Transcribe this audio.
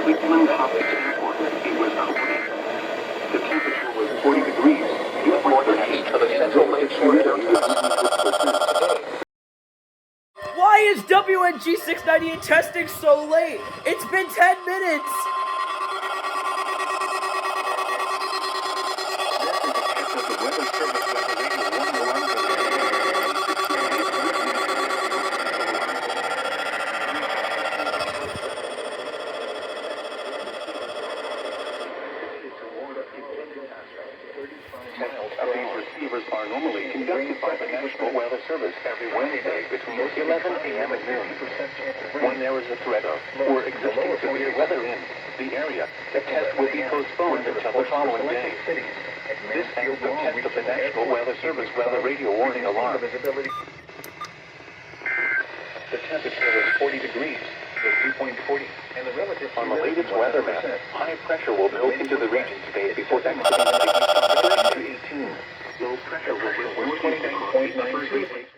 Cleveland Hopkins Airport. It was cloudy. The temperature was 40 degrees. Northeast of the Central Lakes Area. Why is WNG698 testing so late? It's been 10 minutes! Tests of these receivers are normally conducted by the National Weather Service every Wednesday between 11 a.m. and noon. When there is a threat of or existing severe weather in the area, the test will be postponed until the following day. This ends the test of the National Weather Service weather radio warning alarm. The temperature was 40 degrees. On the latest weather map, high pressure will build into the region today before exiting the 18. Low pressure will build 29.93.